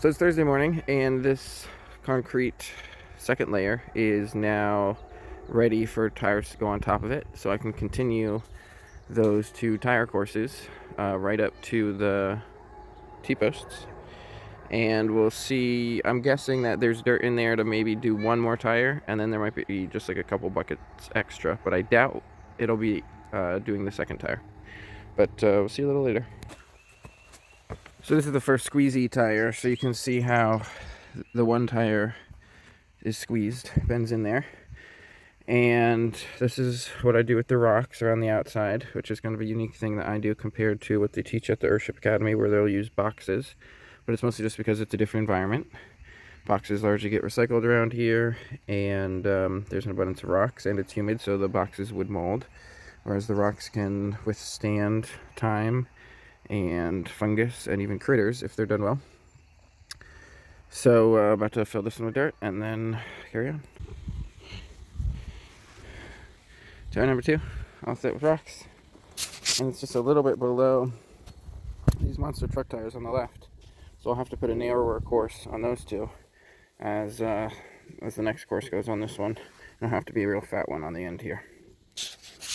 So it's Thursday morning, and this concrete second layer is now ready for tires to go on top of it, so I can continue those two tire courses right up to the T-posts. And we'll see. I'm guessing that there's dirt in there to maybe do one more tire, and then there might be just like a couple buckets extra, but I doubt it'll be doing the second tire. But we'll see a little later. So this is the first squeezy tire, so you can see how the one tire is squeezed, bends in there. And this is what I do with the rocks around the outside, which is kind of a unique thing that I do compared to what they teach at the Earthship Academy, where they'll use boxes. But it's mostly just because it's a different environment. Boxes largely get recycled around here, and there's an abundance of rocks, and it's humid, so the boxes would mold. Whereas the rocks can withstand time and fungus and even critters if they're done well. So about to fill this one with dirt and then carry on. Tire number 2, all set with rocks, and it's just a little bit below these monster truck tires on the left, so I'll have to put a narrower course on those two as the next course goes on this one. It'll have to be a real fat one on the end here,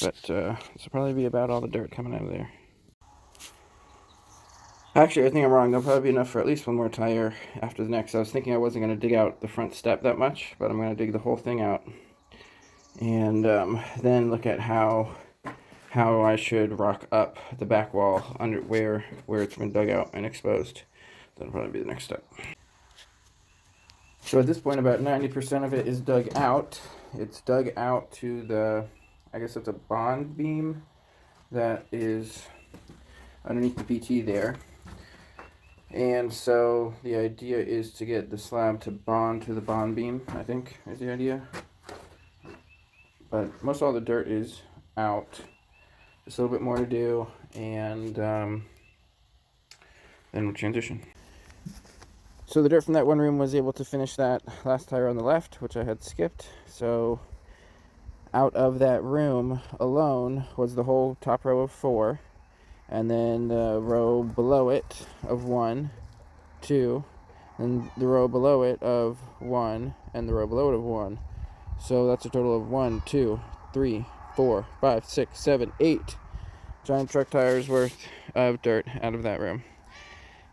but this will probably be about all the dirt coming out of there. Actually, I think I'm wrong. There'll probably be enough for at least one more tire after the next. I was thinking I wasn't going to dig out the front step that much, but I'm going to dig the whole thing out. And then look at how I should rock up the back wall under where it's been dug out and exposed. That'll probably be the next step. So at this point, about 90% of it is dug out. It's dug out to the, I guess it's a bond beam that is underneath the PT there. And so the idea is to get the slab to bond to the bond beam, I think is the idea. But most all the dirt is out. Just a little bit more to do, and then we'll transition. So the dirt from that one room was able to finish that last tire on the left, which I had skipped. So out of that room alone was the whole top row of 4. And then the row below it of 1, 2, and the row below it of 1, and the row below it of 1. So that's a total of 1, 2, 3, 4, 5, 6, 7, 8 giant truck tires worth of dirt out of that room.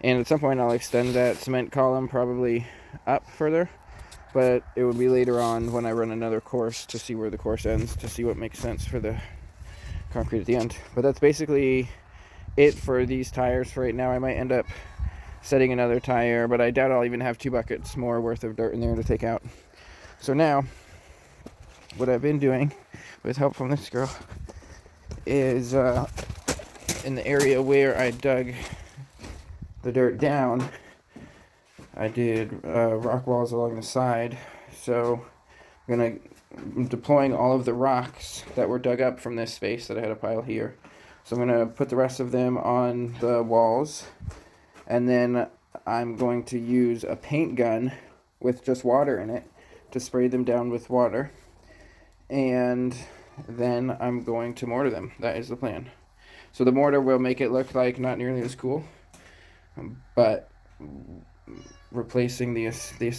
And at some point I'll extend that cement column probably up further, but it will be later on when I run another course to see where the course ends, to see what makes sense for the concrete at the end. But that's basically it for these tires for right now. I might end up setting another tire, but I doubt I'll even have 2 buckets more worth of dirt in there to take out. So now what I've been doing with help from this girl is in the area where I dug the dirt down, I did rock walls along the side. So I'm deploying all of the rocks that were dug up from this space that I had a pile here. So I'm going to put the rest of them on the walls, and then I'm going to use a paint gun with just water in it to spray them down with water, and then I'm going to mortar them. That is the plan. So the mortar will make it look like not nearly as cool, but replacing the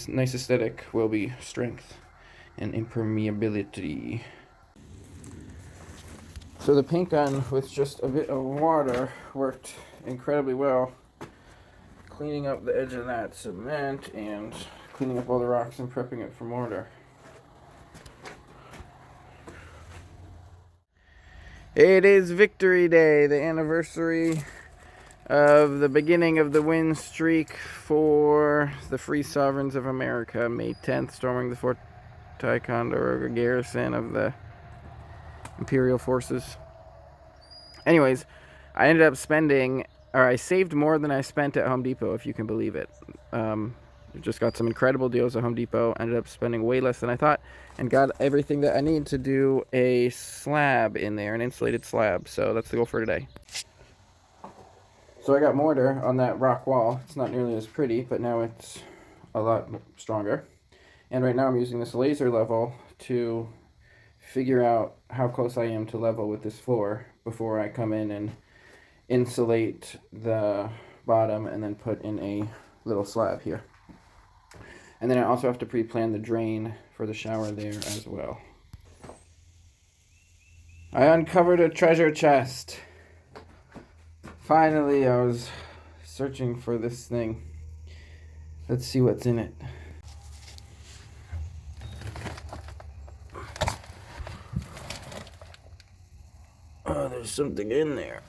nice aesthetic will be strength and impermeability. So the paint gun with just a bit of water worked incredibly well, cleaning up the edge of that cement and cleaning up all the rocks and prepping it for mortar. It is Victory Day, the anniversary of the beginning of the win streak for the Free Sovereigns of America. May 10th, storming the Fort Ticonderoga garrison of the Imperial forces. Anyways, I ended up I saved more than I spent at Home Depot, if you can believe it. Just got some incredible deals at Home Depot, ended up spending way less than I thought, and got everything that I need to do a slab in there, an insulated slab. So that's the goal for today. So I got mortar on that rock wall. It's not nearly as pretty, but now it's a lot stronger. And right now I'm using this laser level to figure out how close I am to level with this floor before I come in and insulate the bottom and then put in a little slab here. And then I also have to pre-plan the drain for the shower there as well. I uncovered a treasure chest. Finally, I was searching for this thing. Let's see what's in it. Oh, there's something in there.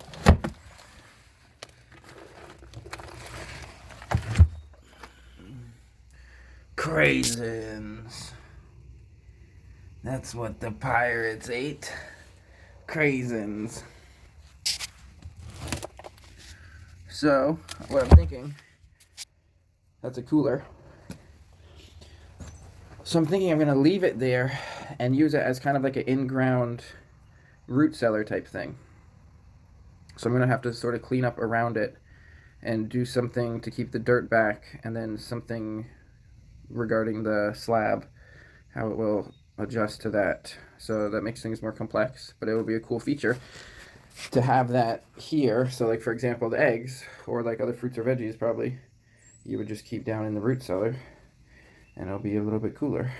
Craisins. That's what the pirates ate. Craisins. So, what I'm thinking, that's a cooler. So I'm thinking I'm going to leave it there and use it as kind of like an in-ground root cellar type thing. So I'm going to have to sort of clean up around it and do something to keep the dirt back, and then something regarding the slab, how it will adjust to that. So that makes things more complex, but it will be a cool feature to have that here. So like, for example, the eggs, or like other fruits or veggies probably, you would just keep down in the root cellar, and it'll be a little bit cooler.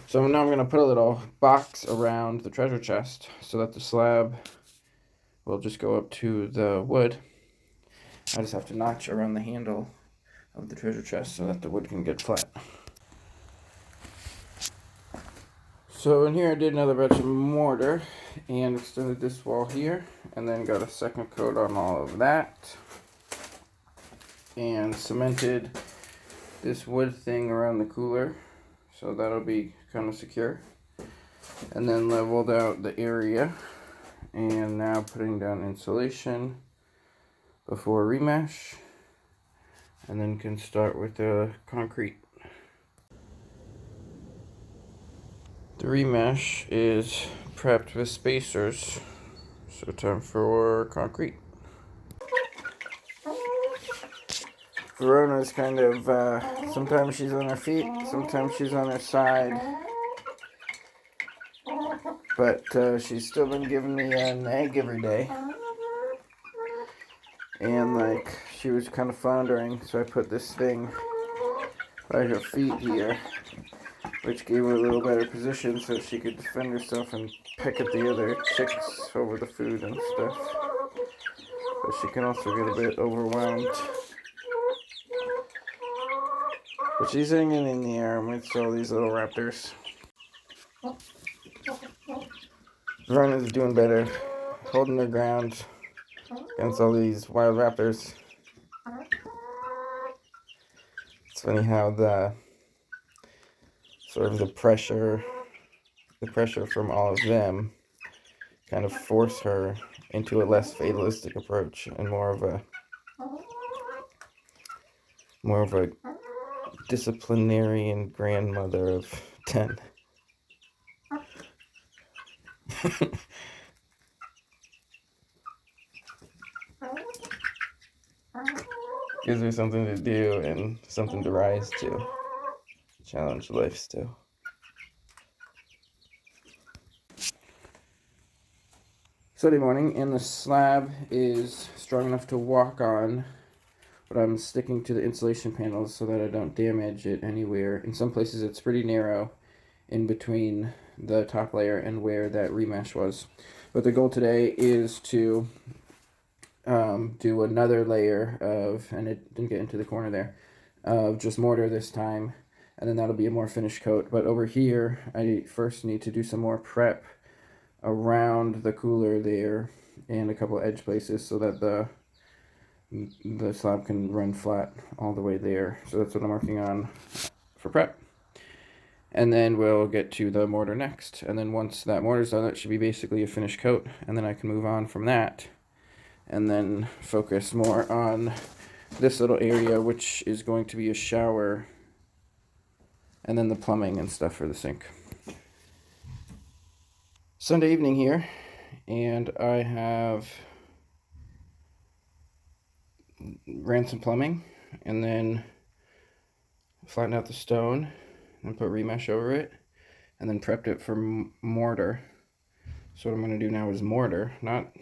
So now I'm going to put a little box around the treasure chest so that the slab will just go up to the wood. I just have to notch around the handle of the treasure chest so that the wood can get flat. So in here I did another batch of mortar and extended this wall here, and then got a second coat on all of that, and cemented this wood thing around the cooler so that'll be kind of secure, and then leveled out the area, and now putting down insulation before remesh, and then can start with the concrete. The remesh is prepped with spacers, so time for concrete. Verona's kind of, sometimes she's on her feet, sometimes she's on her side, but she's still been giving me an egg every day. And like, she was kind of floundering, so I put this thing by her feet here, which gave her a little better position so she could defend herself and peck at the other chicks over the food and stuff. But she can also get a bit overwhelmed. But she's hanging in the air amidst all these little raptors. Verona's doing better, holding her ground against all these wild raptors. It's funny how the sort of the pressure from all of them kind of force her into a less fatalistic approach and more of a disciplinarian grandmother of 10. Gives her something to do and something to rise to. Challenge life still. Sunday morning, and the slab is strong enough to walk on, but I'm sticking to the insulation panels so that I don't damage it anywhere. In some places it's pretty narrow in between the top layer and where that remesh was. But the goal today is to do another layer of, and it didn't get into the corner there, of just mortar this time, and then that'll be a more finished coat. But over here, I first need to do some more prep around the cooler there and a couple edge places so that the slab can run flat all the way there. So that's what I'm working on for prep. And then we'll get to the mortar next. And then once that mortar's done, it should be basically a finished coat. And then I can move on from that and then focus more on this little area, which is going to be a shower, and then the plumbing and stuff for the sink. Sunday evening here, and I have ran some plumbing and then flattened out the stone and put remesh over it, and then prepped it for mortar. So what I'm going to do now is mortar, not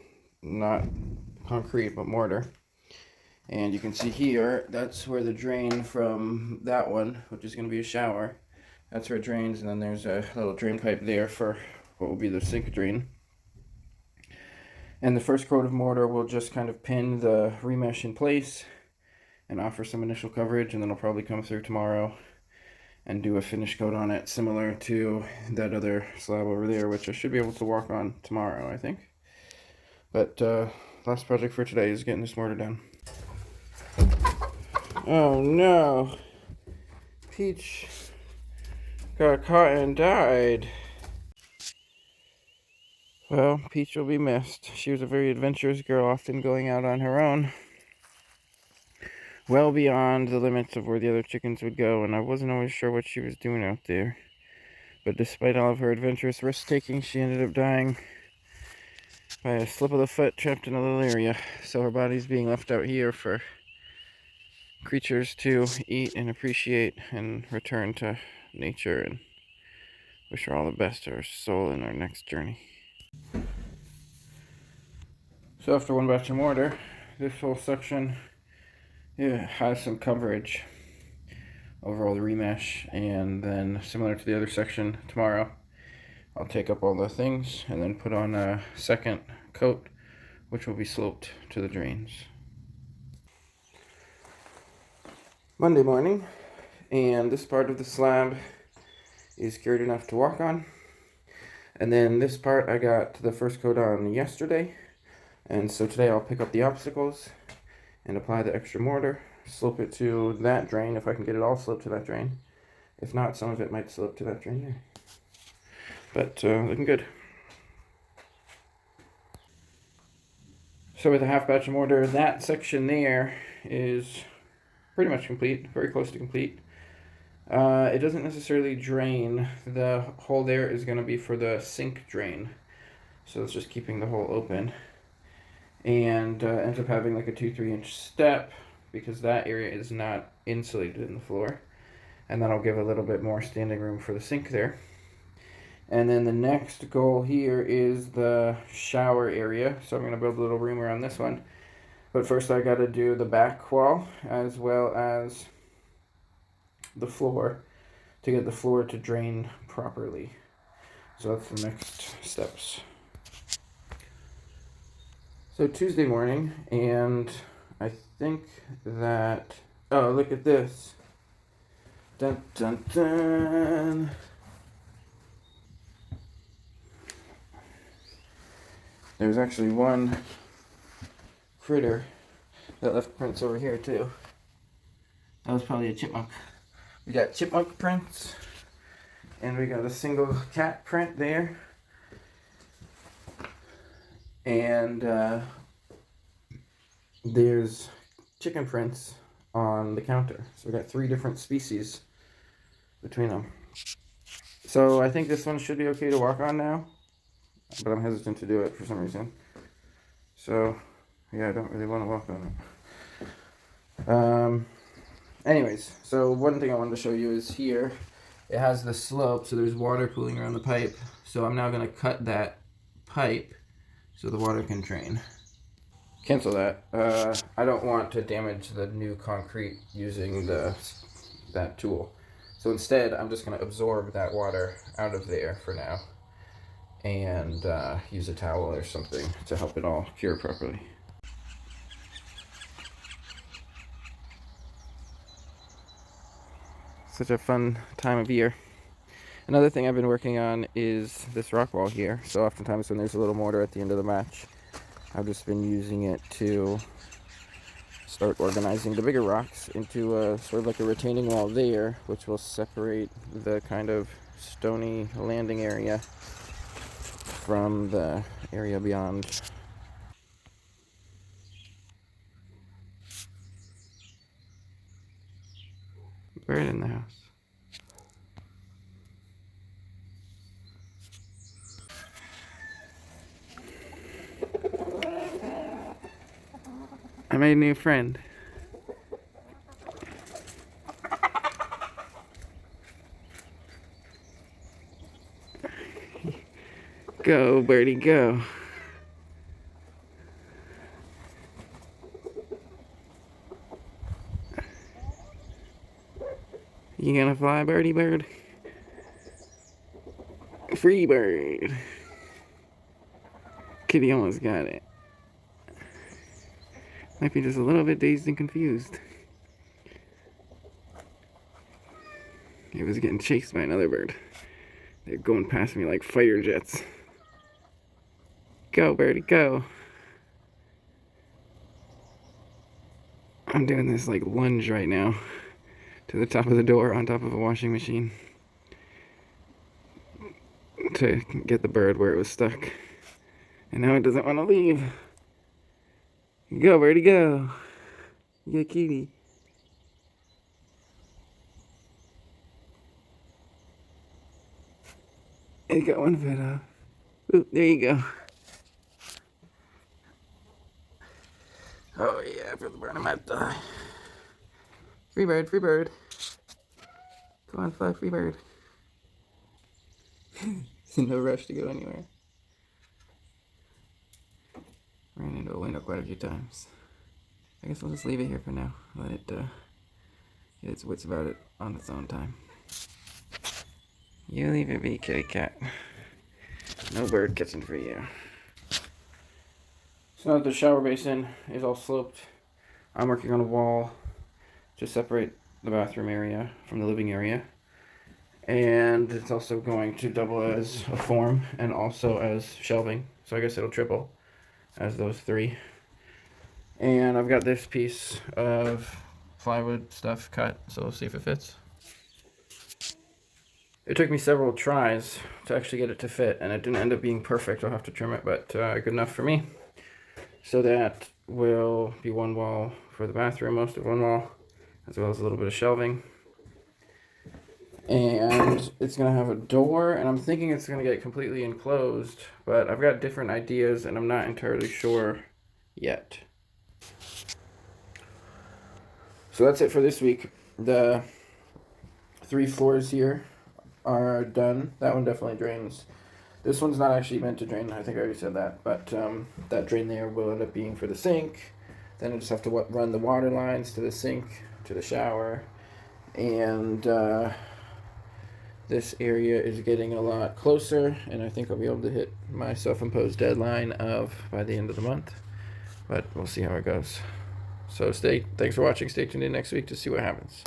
concrete, but mortar. And you can see here, that's where the drain from that one, which is going to be a shower, that's where it drains, and then there's a little drain pipe there for what will be the sink drain. And the first coat of mortar will just kind of pin the remesh in place and offer some initial coverage, and then I'll probably come through tomorrow and do a finish coat on it similar to that other slab over there, which I should be able to walk on tomorrow, I think. But last project for today is getting this mortar down. Oh no, Peach got caught and died. Well, Peach will be missed. She was a very adventurous girl, often going out on her own, well beyond the limits of where the other chickens would go, and I wasn't always sure what she was doing out there. But despite all of her adventurous risk-taking, she ended up dying by a slip of the foot trapped in a little area. So her body's being left out here for creatures to eat and appreciate and return to nature, and wish her all the best to her soul in our next journey. So after one batch of mortar, this whole section has some coverage over all the remesh, and then similar to the other section tomorrow, I'll take up all the things and then put on a second coat, which will be sloped to the drains. Monday morning, and this part of the slab is cured enough to walk on. And then this part I got the first coat on yesterday, and so today I'll pick up the obstacles and apply the extra mortar, slope it to that drain if I can get it all sloped to that drain. If not, some of it might slope to that drain there. But looking good. So with a half batch of mortar, that section there is pretty much complete, very close to complete. It doesn't necessarily drain. The hole there is going to be for the sink drain. So it's just keeping the hole open. And ends up having like a 2-3 inch step because that area is not insulated in the floor. And that'll give a little bit more standing room for the sink there. And then the next goal here is the shower area. So I'm going to build a little room around this one. But first I got to do the back wall as well as the floor to get the floor to drain properly. So that's the next steps. So Tuesday morning, and I think that, oh, look at this. Dun dun dun. There's actually one critter that left prints over here too. That was probably a chipmunk. We got chipmunk prints, and we got a single cat print there. And there's chicken prints on the counter. So we got 3 different species between them. So I think this one should be okay to walk on now, but I'm hesitant to do it for some reason. So yeah, I don't really want to walk on it. Anyways, so one thing I wanted to show you is here. It has the slope, so there's water pooling around the pipe. So I'm now going to cut that pipe so the water can drain. Cancel that. I don't want to damage the new concrete using that tool. So instead, I'm just going to absorb that water out of there for now and use a towel or something to help it all cure properly. Such a fun time of year. Another thing I've been working on is this rock wall here. So oftentimes when there's a little mortar at the end of the match, I've just been using it to start organizing the bigger rocks into sort of like a retaining wall there, which will separate the kind of stony landing area from the area beyond. Right in the house. I made a new friend. Go, birdie, go. You gonna fly, birdie bird? Free bird. Kitty almost got it. Might be just a little bit dazed and confused. It was getting chased by another bird. They're going past me like fighter jets. Go, birdie, go. I'm doing this like lunge right now to the top of the door on top of a washing machine to get the bird where it was stuck. And now it doesn't want to leave. Go, birdie, go. Yeah, kitty. It got one foot off. Ooh, there you go. Oh yeah, for the bird I might die. Free bird, free bird. Go on, fly, free bird. It's in no rush to go anywhere. Ran into a window quite a few times. I guess I'll just leave it here for now. Let it get its wits about it on its own time. You leave it be, kitty cat. No bird catching for you. So now that the shower basin is all sloped, I'm working on a wall to separate the bathroom area from the living area. And it's also going to double as a form and also as shelving. So I guess it'll triple as those three. And I've got this piece of plywood stuff cut, so we'll see if it fits. It took me several tries to actually get it to fit, and it didn't end up being perfect. I'll have to trim it, but good enough for me. So that will be one wall for the bathroom, most of one wall, as well as a little bit of shelving. And it's going to have a door, and I'm thinking it's going to get completely enclosed, but I've got different ideas, and I'm not entirely sure yet. So that's it for this week. The 3 floors here are done. That one definitely drains. This one's not actually meant to drain. I think I already said that. But that drain there will end up being for the sink. Then I just have to run the water lines to the sink, to the shower. And this area is getting a lot closer. And I think I'll be able to hit my self-imposed deadline of by the end of the month. But we'll see how it goes. So thanks for watching. Stay tuned in next week to see what happens.